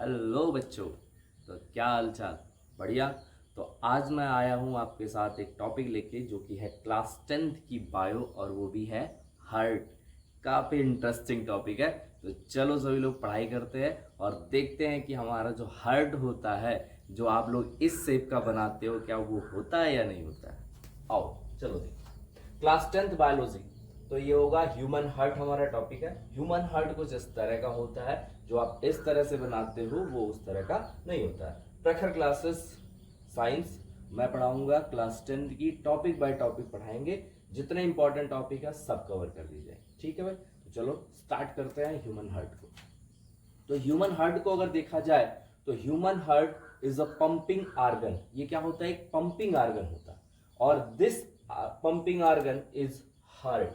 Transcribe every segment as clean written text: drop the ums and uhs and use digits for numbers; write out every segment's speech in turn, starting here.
Hello बच्चों। तो क्या हाल चाल? बढ़िया। तो आज मैं आया हूँ आपके साथ एक टॉपिक लेके जो कि है क्लास 10th की बायो, और वो भी है हार्ट। काफ़ी इंटरेस्टिंग टॉपिक है। तो चलो सभी लोग पढ़ाई करते हैं और देखते हैं कि हमारा जो हार्ट होता है, जो आप लोग इस शेप का बनाते हो, क्या वो होता है या नहीं होता है। आओ चलो देखो। क्लास 10th बायोलॉजी, तो ये होगा ह्यूमन हार्ट। हमारा टॉपिक है ह्यूमन हार्ट। कुछ इस तरह का होता है, जो आप इस तरह से बनाते हो वो उस तरह का नहीं होता है। प्रखर क्लासेस साइंस मैं पढ़ाऊंगा क्लास 10th की, टॉपिक बाय टॉपिक पढ़ाएंगे। जितने इंपॉर्टेंट टॉपिक है सब कवर कर दी जाए, ठीक है भाई। तो चलो स्टार्ट करते हैं ह्यूमन हार्ट को। तो ह्यूमन हार्ट को अगर देखा जाए तो human heart is a pumping organ. ये क्या होता है? एक पंपिंग आर्गन होता है, और this pumping organ is heart.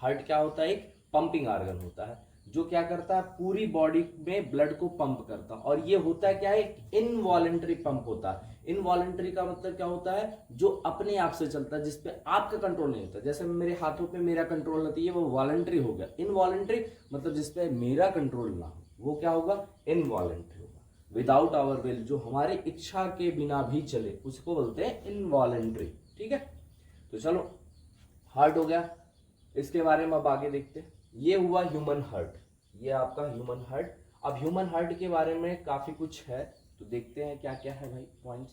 Heart क्या होता है? एक पंपिंग आर्गन होता है जो क्या करता है, पूरी बॉडी में ब्लड को पंप करता है। और ये होता है क्या है? एक इनवॉलेंटरी पंप होता है। इनवॉलेंटरी का मतलब क्या होता है? जो अपने आप से चलता है, जिसपे आपका कंट्रोल नहीं होता। जैसे मेरे हाथों पे मेरा कंट्रोल नहीं है, वो वॉलेंटरी हो गया। इनवॉलेंटरी मतलब जिसपे मेरा कंट्रोल ना हो, वो क्या होगा? इनवॉलेंटरी होगा। विदाउट आवर विल, जो हमारी इच्छा के बिना भी चले, उसको बोलते हैं इनवॉलेंटरी, ठीक है। तो चलो हार्ट हो गया, इसके बारे में अब आगे देखते हैं। ये हुआ ह्यूमन हार्ट, ये आपका ह्यूमन हार्ट। अब ह्यूमन हार्ट के बारे में काफी कुछ है, तो देखते हैं क्या क्या है भाई पॉइंट्स।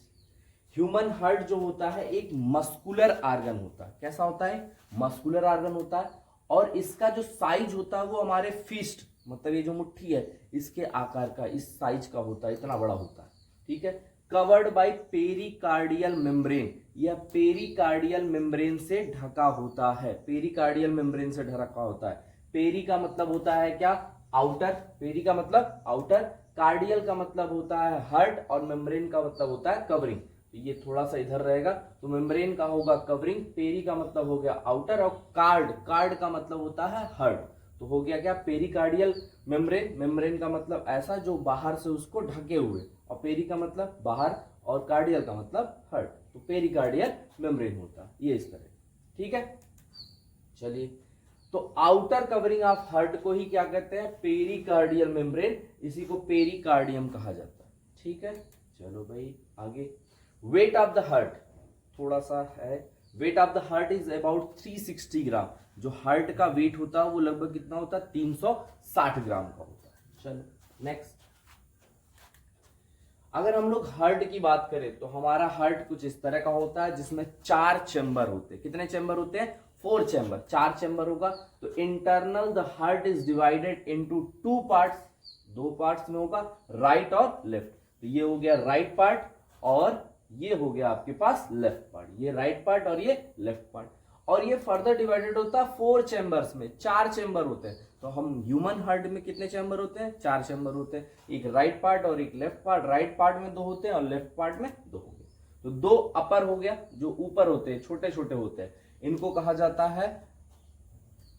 ह्यूमन हार्ट जो होता है एक मस्कुलर आर्गन होता है। कैसा होता है? मस्कुलर आर्गन होता है। और इसका जो साइज होता है वो हमारे फिस्ट, मतलब ये जो मुट्ठी है, इसके आकार का, इस साइज का होता है, इतना बड़ा होता है, ठीक है। कवर्ड बाय पेरिकार्डियल मेम्ब्रेन, यह पेरिकार्डियल मेम्ब्रेन से ढका होता है। पेरिकार्डियल मेम्ब्रेन से ढका होता है। पेरी का मतलब होता है क्या? आउटर। पेरी का मतलब आउटर, कार्डियल का मतलब होता है हार्ट, और मेम्ब्रेन का मतलब होता है कवरिंग। तो ये थोड़ा सा इधर रहेगा, तो मेम्ब्रेन का होगा कवरिंग, पेरी का मतलब हो गया आउटर, और कार्ड, कार्ड का मतलब होता है हार्ट। तो हो गया क्या? Pericardial membrane. मेम्ब्रेन का मतलब ऐसा जो बाहर से उसको ढके हुए, और पेरी का मतलब बाहर, और कार्डियल का मतलब हार्ट। तो पेरिकार्डियल मेम्ब्रेन होता है ये इस तरह, ठीक है। चलिए, तो आउटर कवरिंग ऑफ हार्ट को ही क्या कहते हैं? Pericardial membrane. इसी को पेरिकार्डियम कहा जाता है, ठीक है। चलो भाई आगे। वेट ऑफ द हार्ट थोड़ा सा है। Weight of the heart is about 360 ग्राम। जो हार्ट का वेट होता है वो लगभग कितना होता है? 360 ग्राम का होता है। चलो नेक्स्ट। अगर हम लोग हार्ट की बात करें तो हमारा हार्ट कुछ इस तरह का होता है, जिसमें 4 चेंबर होते हैं। कितने चेंबर होते हैं? 4 चेंबर। 4 चेंबर होगा। तो internal the heart is divided into 2 parts. 2 parts में होगा, राइट और लेफ्ट। तो ये हो गया राइट पार्ट, और ये हो गया आपके पास लेफ्ट पार्ट। ये राइट पार्ट और ये लेफ्ट पार्ट। और ये फर्दर डिवाइडेड होता है 4 चेंबर्स में। 4 चेंबर होते हैं। तो हम ह्यूमन हार्ट में कितने चेंबर होते हैं? 4 चेंबर होते हैं। एक राइट पार्ट और एक लेफ्ट पार्ट। राइट पार्ट में 2 होते हैं और लेफ्ट पार्ट में 2 हो गए। तो 2 अपर हो गया, जो ऊपर होते हैं, छोटे छोटे होते हैं, इनको कहा जाता है,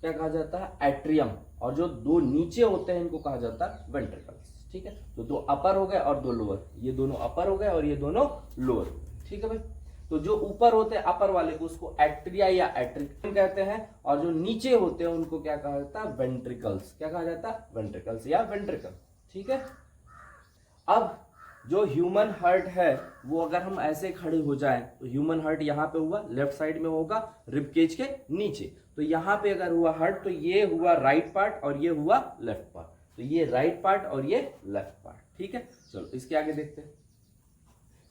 क्या कहा जाता है? एट्रियम। और जो 2 नीचे होते हैं इनको कहा जाता है वेंट्रिकल्स, ठीक है। तो 2 अपर हो गए और 2 लोअर। ये दोनों अपर हो गए और ये दोनों लोअर, ठीक है भाई। तो जो ऊपर होते हैं अपर वाले को, उसको एट्रिया या एट्रियम कहते हैं, और जो नीचे होते हैं उनको क्या कहा जाता है? वेंट्रिकल्स। क्या कहा जाता है? वेंट्रिकल्स या वेंट्रिकल, ठीक है। अब जो ह्यूमन हार्ट है वो अगर हम ऐसे खड़े हो जाएं तो ह्यूमन हार्ट यहाँ पे हुआ, लेफ्ट साइड में होगा, रिबकेज के नीचे। तो यहाँ पे अगर हुआ हार्ट तो ये हुआ राइट पार्ट और ये हुआ लेफ्ट पार्ट। तो ये राइट पार्ट और ये लेफ्ट पार्ट, ठीक है। चलो इसके आगे देखते हैं।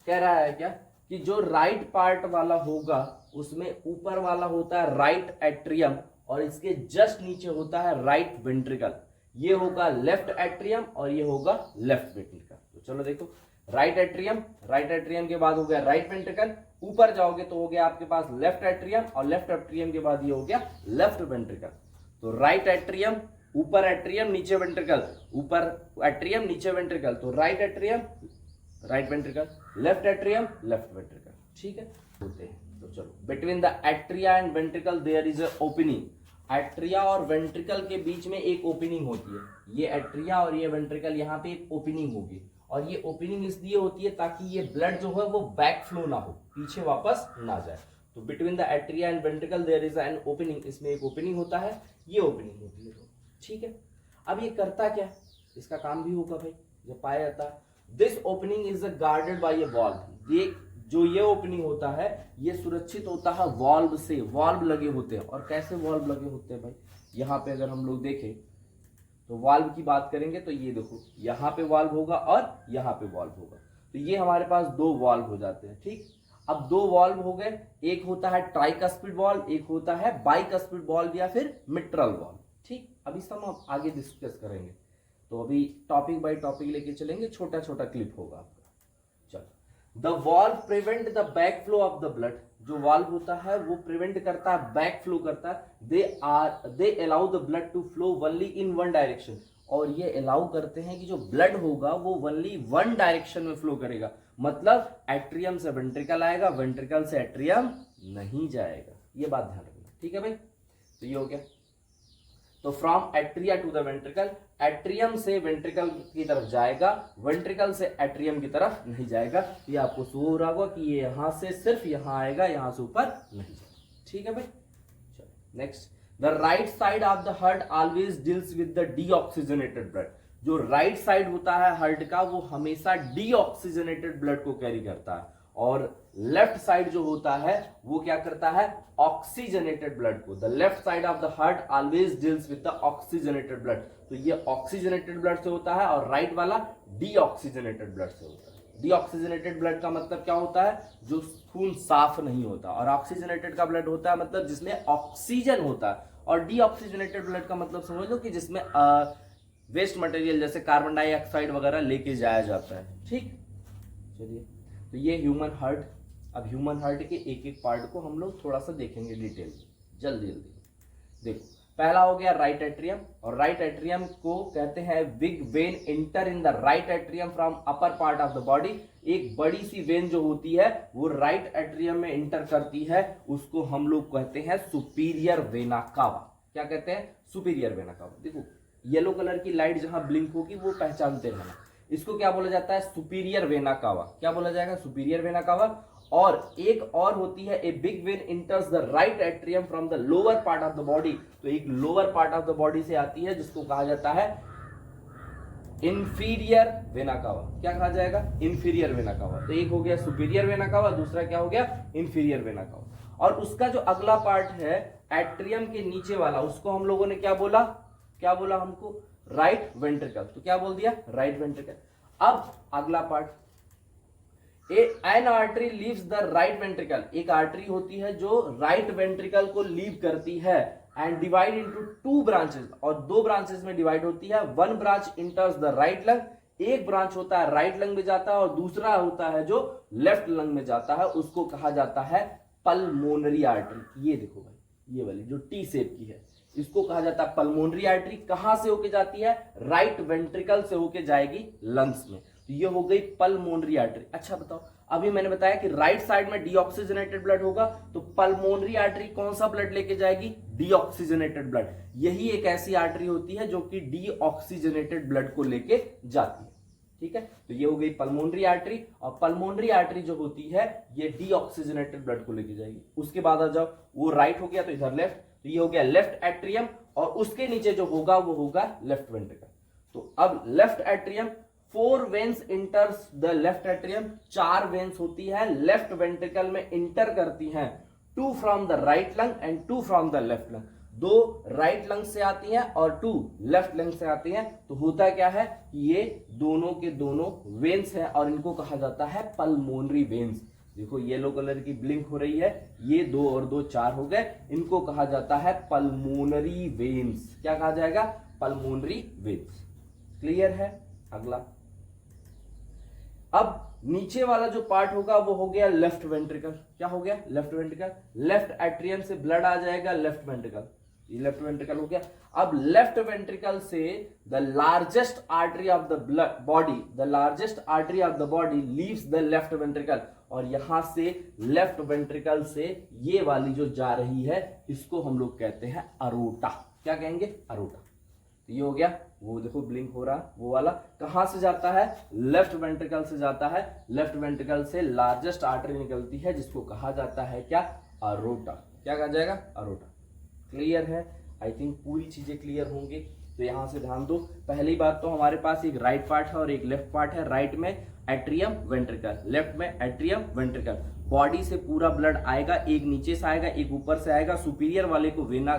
कह रहा है क्या कि जो राइट पार्ट वाला होगा उसमें ऊपर वाला होता है राइट एट्रियम, और इसके जस्ट नीचे होता है राइट वेंट्रिकल। ये होगा लेफ्ट एट्रियम और ये होगा लेफ्ट वेंट्रिकल। तो चलो देखो, राइट एट्रियम, राइट एट्रियम के बाद हो गया राइट वेंट्रिकल। ऊपर जाओगे तो हो गया आपके पास लेफ्ट एट्रियम, और लेफ्ट एट्रियम के बाद ये हो गया लेफ्ट वेंट्रिकल। तो राइट एट्रियम, ऊपर एट्रियम, नीचे वेंट्रिकल, ऊपर एट्रियम, नीचे वेंट्रिकल। तो right atrium, right ventricle, left atrium, left ventricle, ठीक है, होते हैं। तो चलो, between the atria and ventricle there is a opening. Atria और वेंट्रिकल के बीच में एक ओपनिंग होती है। ये एट्रिया और ये वेंट्रिकल, यहाँ पे एक ओपनिंग होगी, और ये ओपनिंग इसलिए होती है ताकि ये ब्लड जो है वो बैक फ्लो ना हो, पीछे वापस ना जाए। तो between the atria and ventricle there is an opening, इसमें एक ओपनिंग होता है, ये ओपनिंग होती है, ठीक है। अब ये करता क्या? इसका काम भी होगा भाई, जब पाया जाता है। This opening is guarded by A valve, ये जो ये ओपनिंग होता है ये सुरक्षित होता है वॉल्व से, वॉल्व लगे होते हैं। और कैसे वॉल्व लगे होते हैं भाई, यहाँ पे अगर हम लोग देखें तो वाल्व की बात करेंगे तो ये देखो यहाँ पे वाल्व होगा और यहाँ पे वाल्व होगा, तो ये हमारे पास दो वाल्व हो जाते हैं। ठीक, अब दो वाल्व हो गए, एक होता है ट्राइकस्पिड वाल्व, एक होता है बाइकस्पिड वाल्व या फिर मिट्रल वाल्व। ठीक, अभी सब हम आगे डिस्कस करेंगे, तो अभी टॉपिक बाय टॉपिक लेके चलेंगे, छोटा छोटा क्लिप होगा आपका। चलो, the valve prevent the back flow of the blood, जो वाल्व होता है वो प्रिवेंट करता है, बैक फ्लो करता है। They allow the blood to flow only in one direction, और ये अलाउ करते हैं कि जो ब्लड होगा वो ओनली वन डायरेक्शन में फ्लो करेगा, मतलब एट्रियम से वेंट्रिकल आएगा, वेंट्रिकल से एट्रियम नहीं जाएगा, ये बात ध्यान रखना। ठीक है भाई, तो ये हो गया। तो from atria to the ventricle, atrium से वेंट्रिकल की तरफ जाएगा, वेंट्रिकल से एट्रियम की तरफ नहीं जाएगा। ये आपको शो हो रहा होगा कि ये यहां से सिर्फ यहां आएगा, यहां से ऊपर नहीं जाएगा। ठीक है भाई, चलो next. The right side of the heart always deals with the deoxygenated blood, जो राइट साइड होता है हार्ट का वो हमेशा डीऑक्सीजनेटेड ब्लड को कैरी करता है, और लेफ्ट साइड जो होता है वो क्या करता है, ऑक्सीजनेटेड ब्लड को। The left side of the heart always deals with the oxygenated blood, तो ये ऑक्सीजनेटेड ब्लड से होता है, और राइट वाला डीऑक्सीजनेटेड ब्लड से होता है। डीऑक्सीजनेटेड ब्लड का मतलब क्या होता है, जो खून साफ नहीं होता, और ऑक्सीजनेटेड का ब्लड होता है मतलब जिसमें ऑक्सीजन होता है, और डीऑक्सीजनेटेड ब्लड का मतलब समझ लो कि जिसमें वेस्ट मटेरियल जैसे कार्बन डाइऑक्साइड वगैरह लेके जाया जाता है। ठीक, चलिए, तो ये ह्यूमन हार्ट। अब ह्यूमन हार्ट के एक एक पार्ट को हम लोग थोड़ा सा देखेंगे डिटेल, जल्दी जल्दी। देखो, पहला हो गया राइट एट्रियम, और राइट एट्रियम को कहते हैं big when inter in the right atrium from upper part of the body. एक बड़ी सी वेन जो होती है वो राइट एट्रियम में इंटर करती है, उसको हम लोग कहते हैं सुपीरियर वेना कावा। क्या कहते हैं, सुपीरियर वेना कावा। देखो येलो कलर की लाइट जहां ब्लिंक होगी वो पहचानते हैं ना, इसको क्या बोला जाता है, सुपीरियर वेना कावा। क्या बोला जाएगा, सुपीरियर वेना कावा। और एक और होती है, a big when इंटर्स the right atrium from the lower part of the body, तो एक lower part of the body से आती है जिसको कहा जाता है इंफीरियर वेना कावा। क्या कहा जाएगा, इंफीरियर वेना कावा। तो एक हो गया सुपीरियर वेना कावा, दूसरा क्या हो गया, इंफीरियर वेना कावा। और उसका जो अगला पार्ट है एट्रियम के नीचे वाला, उसको हम लोगों ने क्या बोला, क्या बोला हमको, राइट वेंट्रिकल। तो क्या बोल दिया, राइट वेंट्रिकल। अब अगला part, N artery leaves the right ventricle, एक आर्टरी होती है जो राइट वेंट्रिकल को लीव करती है, and divide into two branches, और दो ब्रांचेस में डिवाइड होती है। One branch इंटर्स the right lung, एक ब्रांच होता है राइट लंग में जाता है, और दूसरा होता है जो लेफ्ट लंग में जाता है, उसको कहा जाता है पल्मोनरी आर्टरी। ये देखो भाई, ये वाली जो टी शेप की है, इसको कहा जाता है पल्मोनरी आर्टरी। कहां से होके जाती है, राइट वेंट्रिकल से होके जाएगी लंग्स में, तो ये हो गई पल्मोनरी आर्टरी। अच्छा बताओ, अभी मैंने बताया कि राइट साइड में डीऑक्सीजनेटेड ब्लड होगा, तो पल्मोनरी आर्टरी कौन सा ब्लड लेके जाएगी, डीऑक्सीजनेटेड ब्लड। यही एक ऐसी आर्टरी होती है जो कि डीऑक्सीजनेटेड ब्लड को लेके जाती है। ठीक है, तो ये हो गई पल्मोनरी आर्टरी, और पल्मोनरी आर्टरी जो होती है ये डीऑक्सीजनेटेड ब्लड को लेके जाएगी। उसके बाद आ जाओ, वो राइट हो गया तो इधर लेफ्ट, तो ये हो गया लेफ्ट एट्रियम, और उसके नीचे जो होगा वो होगा लेफ्ट वेंट्रिकल। तो अब left atrium, 4 veins इंटर्स the left atrium, 4 veins होती है लेफ्ट वेंट्रिकल में इंटर करती हैं, 2 from the right lung and 2 from the left lung. 2 right lung से आती हैं और 2 लेफ्ट लंग से आती हैं। तो होता क्या है, ये दोनों के दोनों वेन्स हैं, और इनको कहा जाता है पल्मोनरी वेन्स। देखो येलो कलर की ब्लिंक हो रही है, ये 2 और 2 4 हो गए, इनको कहा जाता है पल्मोनरी वेन्स। क्या कहा जाएगा, पल्मोनरी वेन्स। क्लियर है। अगला, अब नीचे वाला जो पार्ट होगा वो हो गया लेफ्ट वेंट्रिकल। क्या हो गया, लेफ्ट वेंट्रिकल। लेफ्ट एट्रियम से ब्लड आ जाएगा लेफ्ट वेंट्रिकल, ये लेफ्ट वेंट्रिकल हो गया। अब लेफ्ट वेंट्रिकल से the largest artery of the body, the largest artery of the body leaves the left ventricle, और यहां से लेफ्ट वेंट्रिकल से ये वाली जो जा रही है इसको हम लोग कहते हैं अरोटा। क्या कहेंगे, अरोटा। तो ये हो गया, वो देखो ब्लिंक हो रहा, वो वाला कहां से जाता है, लेफ्ट वेंट्रिकल से जाता है। लेफ्ट वेंट्रिकल से लार्जेस्ट आर्टरी निकलती है जिसको कहा जाता है क्या, अरोटा। क्या कहा जाएगा, अरोटा। क्लियर है, आई थिंक पूरी चीजें क्लियर होंगे। तो यहाँ से ध्यान दो, पहली बात तो हमारे पास एक राइट पार्ट है और एक लेफ्ट पार्ट है। राइट में एट्रियम वेंट्रिकल, लेफ्ट में एट्रियम वेंट्रिकल। बॉडी से पूरा ब्लड आएगा, एक नीचे से आएगा एक ऊपर से आएगा। सुपीरियर वाले को वेना,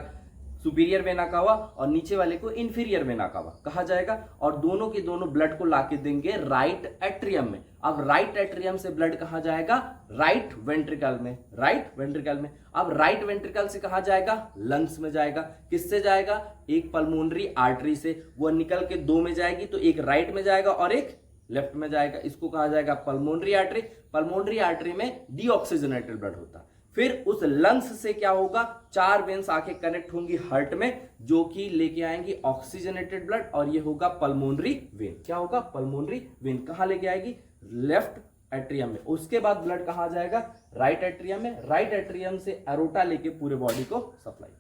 सुपीरियर वेना कावा और नीचे वाले को इंफीरियर वेना कावा कहा जाएगा। और दोनों के दोनों ब्लड को लाके देंगे राइट एट्रियम में। अब राइट एट्रियम से ब्लड कहाँ जाएगा? राइट वेंट्रिकल में, राइट वेंट्रिकल में। अब राइट वेंट्रिकल से कहाँ जाएगा? लंग्स में जाएगा। किससे जाएगा? एक पल्मोनरी आर्टरी से, वो निकल के दो में जाएगी, तो एक राइट में जाएगा और एक लेफ्ट में जाएगा। इसको कहा जाएगा पल्मोनरी आर्टरी। पल्मोनरी आर्टरी में डीऑक्सीजनेटेड ब्लड होता है। फिर उस लंग्स से क्या होगा? 4 वेन्स आके कनेक्ट होंगी हार्ट में, जो कि लेके आएंगी ऑक्सीजनेटेड ब्लड, और ये होगा पल्मोनरी वेन। क्या होगा? Pulmonary vein. कहां लेके आएगी? लेफ्ट एट्रियम में। उसके बाद ब्लड कहां जाएगा? राइट एट्रियम में। राइट एट्रियम से एरोटा लेके पूरे बॉडी को सप्लाई।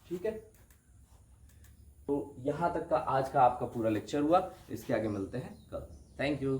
ठीक है, तो यहां तक का आज का आपका पूरा लेक्चर हुआ। इसके आगे मिलते हैं कल। Thank you.